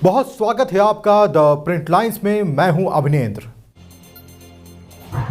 बहुत स्वागत है आपका द प्रिंट लाइंस में। मैं हूं अभिनेंद्र।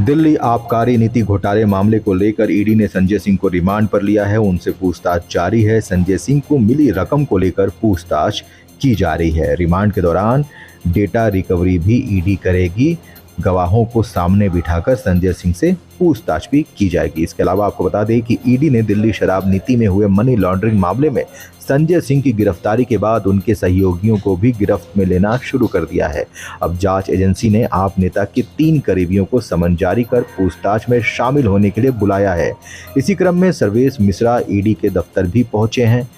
दिल्ली आबकारी नीति घोटाले मामले को लेकर ईडी ने संजय सिंह को रिमांड पर लिया है। उनसे पूछताछ जारी है। संजय सिंह को मिली रकम को लेकर पूछताछ की जा रही है। रिमांड के दौरान डेटा रिकवरी भी ईडी करेगी। गवाहों को सामने बिठाकर संजय सिंह से पूछताछ भी की जाएगी। इसके अलावा आपको बता दें कि ईडी ने दिल्ली शराब नीति में हुए मनी लॉन्ड्रिंग मामले में संजय सिंह की गिरफ्तारी के बाद उनके सहयोगियों को भी गिरफ्त में लेना शुरू कर दिया है। अब जांच एजेंसी ने आप नेता के 3 करीबियों को समन जारी कर पूछताछ में शामिल होने के लिए बुलाया है। इसी क्रम में सर्वेश मिश्रा ईडी के दफ्तर भी पहुंचे हैं।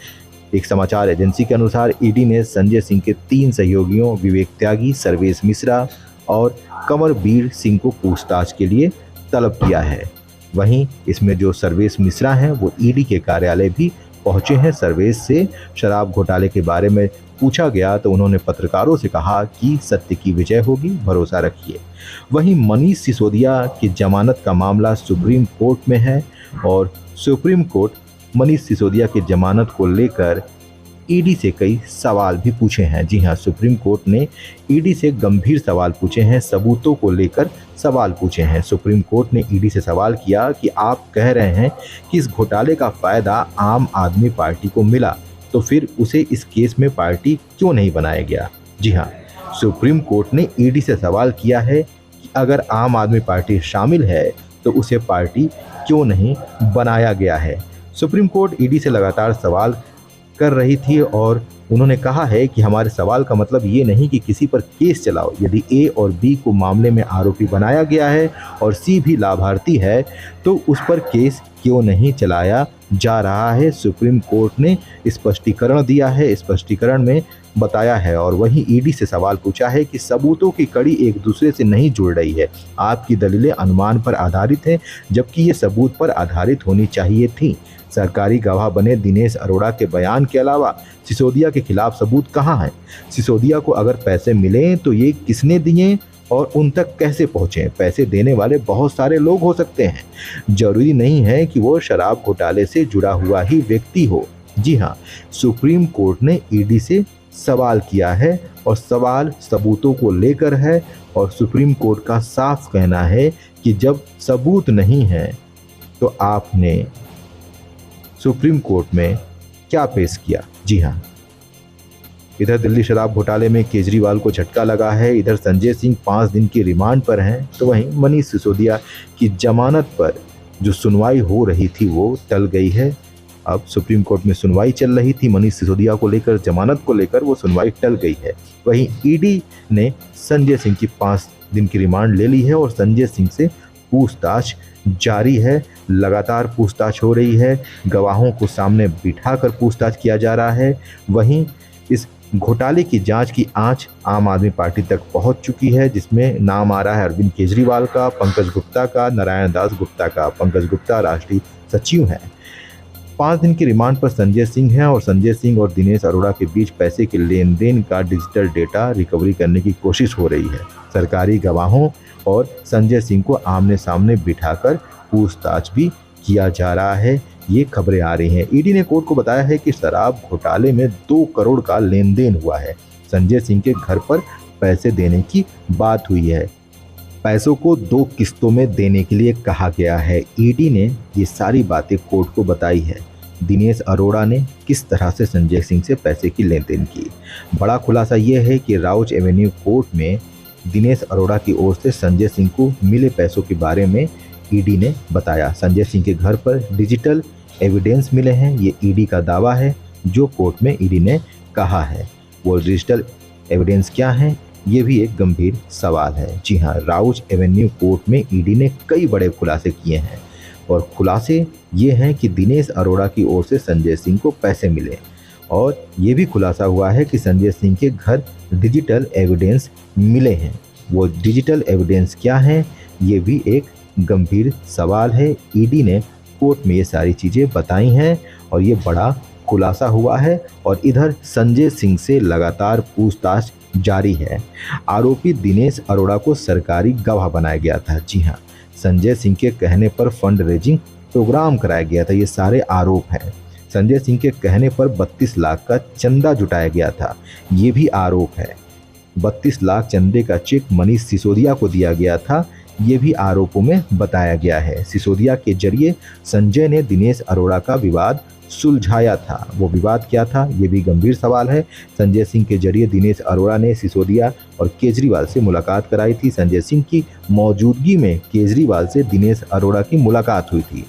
एक समाचार एजेंसी के अनुसार ईडी ने संजय सिंह के 3 सहयोगियों विवेक त्यागी, सर्वेश मिश्रा और कंवरवीर सिंह को पूछताछ के लिए तलब किया है। वहीं इसमें जो सर्वेश मिश्रा हैं वो ईडी के कार्यालय भी पहुंचे हैं। सर्वेश से शराब घोटाले के बारे में पूछा गया तो उन्होंने पत्रकारों से कहा कि सत्य की विजय होगी, भरोसा रखिए। वहीं मनीष सिसोदिया की जमानत का मामला सुप्रीम कोर्ट में है और सुप्रीम कोर्ट मनीष सिसोदिया की जमानत को लेकर ईडी से कई सवाल भी पूछे हैं। जी हां, सुप्रीम कोर्ट ने ईडी से गंभीर सवाल पूछे हैं, सबूतों को लेकर सवाल पूछे हैं। सुप्रीम कोर्ट ने ईडी से सवाल किया कि आप कह रहे हैं कि इस घोटाले का फायदा आम आदमी पार्टी को मिला, तो फिर उसे इस केस में पार्टी क्यों नहीं बनाया गया। जी हां, सुप्रीम कोर्ट ने ईडी से सवाल किया है कि अगर आम आदमी पार्टी शामिल है तो उसे पार्टी क्यों नहीं बनाया गया है। सुप्रीम कोर्ट ईडी से लगातार सवाल कर रही थी और उन्होंने कहा है कि हमारे सवाल का मतलब ये नहीं कि किसी पर केस चलाओ। यदि ए और बी को मामले में आरोपी बनाया गया है और सी भी लाभार्थी है तो उस पर केस क्यों नहीं चलाया जा रहा है। सुप्रीम कोर्ट ने स्पष्टीकरण दिया है, स्पष्टीकरण में बताया है। और वहीं ईडी से सवाल पूछा है कि सबूतों की कड़ी एक दूसरे से नहीं जुड़ रही है। आपकी दलीलें अनुमान पर आधारित हैं जबकि ये सबूत पर आधारित होनी चाहिए थी। सरकारी गवाह बने दिनेश अरोड़ा के बयान के अलावा सिसोदिया के खिलाफ सबूत कहाँ हैं। सिसोदिया को अगर पैसे मिले तो ये किसने दिए और उन तक कैसे पहुँचे। पैसे देने वाले बहुत सारे लोग हो सकते हैं, जरूरी नहीं है कि वो शराब घोटाले से जुड़ा हुआ ही व्यक्ति हो। जी हाँ, सुप्रीम कोर्ट ने ईडी से सवाल किया है और सवाल सबूतों को लेकर है और सुप्रीम कोर्ट का साफ कहना है कि जब सबूत नहीं है तो आपने सुप्रीम कोर्ट में क्या पेश किया। जी हाँ, इधर दिल्ली शराब घोटाले में केजरीवाल को झटका लगा है। इधर संजय सिंह 5 दिन की रिमांड पर हैं तो वहीं मनीष सिसोदिया की जमानत पर जो सुनवाई हो रही थी वो टल गई है। अब सुप्रीम कोर्ट में सुनवाई चल रही थी मनीष सिसोदिया को लेकर, जमानत को लेकर, वो सुनवाई टल गई है। वहीं ईडी ने संजय सिंह की 5 दिन की रिमांड ले ली है और संजय सिंह से पूछताछ जारी है। लगातार पूछताछ हो रही है, गवाहों को सामने बिठाकर पूछताछ किया जा रहा है। वहीं इस घोटाले की जांच की आंच आम आदमी पार्टी तक पहुंच चुकी है, जिसमें नाम आ रहा है अरविंद केजरीवाल का, पंकज गुप्ता का, नारायण दास गुप्ता का। पंकज गुप्ता राष्ट्रीय सचिव हैं। 5 दिन की रिमांड पर संजय सिंह हैं और संजय सिंह और दिनेश अरोड़ा के बीच पैसे के लेन देन का डिजिटल डेटा रिकवरी करने की कोशिश हो रही है। सरकारी गवाहों और संजय सिंह को आमने सामने बिठाकर पूछताछ भी किया जा रहा है, ये खबरें आ रही हैं। ईडी ने कोर्ट को बताया है कि शराब घोटाले में 2 करोड़ का लेन देन हुआ है। संजय सिंह के घर पर पैसे देने की बात हुई है। पैसों को 2 किस्तों में देने के लिए कहा गया है। ईडी ने ये सारी बातें कोर्ट को बताई है। दिनेश अरोड़ा ने किस तरह से संजय सिंह से पैसे की लेन देन की। बड़ा खुलासा ये है कि राउज एवेन्यू कोर्ट में दिनेश अरोड़ा की ओर से संजय सिंह को मिले पैसों के बारे में ईडी ने बताया। संजय सिंह के घर पर डिजिटल एविडेंस मिले हैं, ये ईडी का दावा है जो कोर्ट में ईडी ने कहा है। वो डिजिटल एविडेंस क्या है, ये भी एक गंभीर सवाल है। जी हाँ, राउज एवेन्यू कोर्ट में ईडी ने कई बड़े खुलासे किए हैं और खुलासे ये हैं कि दिनेश अरोड़ा की ओर से संजय सिंह को पैसे मिले और ये भी खुलासा हुआ है कि संजय सिंह के घर डिजिटल एविडेंस मिले हैं। वो डिजिटल एविडेंस क्या हैं, ये भी एक गंभीर सवाल है। ईडी ने कोर्ट में ये सारी चीज़ें बताई हैं और ये बड़ा खुलासा हुआ है। और इधर संजय सिंह से लगातार पूछताछ जारी है। आरोपी दिनेश अरोड़ा को सरकारी गवाह बनाया गया था। जी हाँ, संजय सिंह के कहने पर फंड रेजिंग प्रोग्राम कराया गया था, ये सारे आरोप हैं। संजय सिंह के कहने पर 32 लाख का चंदा जुटाया गया था, ये भी आरोप है। 32 लाख चंदे का चेक मनीष सिसोदिया को दिया गया था, ये भी आरोपों में बताया गया है। सिसोदिया के जरिए संजय ने दिनेश अरोड़ा का विवाद सुलझाया था। वो विवाद क्या था, ये भी गंभीर सवाल है। संजय सिंह के जरिए दिनेश अरोड़ा ने सिसोदिया और केजरीवाल से मुलाकात कराई थी। संजय सिंह की मौजूदगी में केजरीवाल से दिनेश अरोड़ा की मुलाकात हुई थी।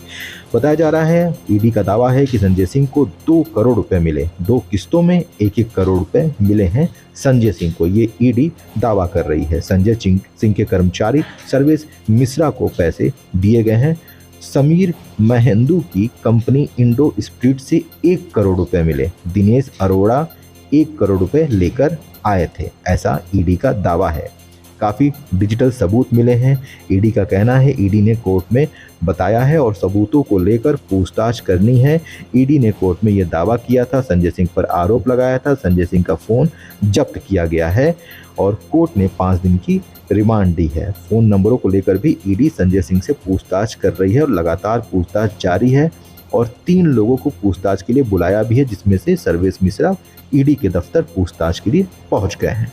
बताया जा रहा है, ईडी का दावा है कि संजय सिंह को 2 करोड़ रुपए मिले। 2 किस्तों में 1-1 करोड़ रुपए मिले हैं संजय सिंह को, ये ईडी दावा कर रही है। संजय सिंह के कर्मचारी सर्वेश मिश्रा को पैसे दिए गए हैं। समीर महेंदू की कंपनी इंडो स्प्रिट से 1 करोड़ रुपए मिले। दिनेश अरोड़ा 1 करोड़ रुपए लेकर आए थे, ऐसा ईडी का दावा है। काफ़ी डिजिटल सबूत मिले हैं। ईडी का कहना है, ईडी ने कोर्ट में बताया है और सबूतों को लेकर पूछताछ करनी है। ईडी ने कोर्ट में यह दावा किया था, संजय सिंह पर आरोप लगाया था। संजय सिंह का फ़ोन जब्त किया गया है और कोर्ट ने 5 दिन की रिमांड दी है। फ़ोन नंबरों को लेकर भी ईडी संजय सिंह से पूछताछ कर रही है और लगातार पूछताछ जारी है और 3 लोगों को पूछताछ के लिए बुलाया भी है, जिसमें से सर्वेश मिश्रा ईडी के दफ्तर पूछताछ के लिए पहुंच गए हैं।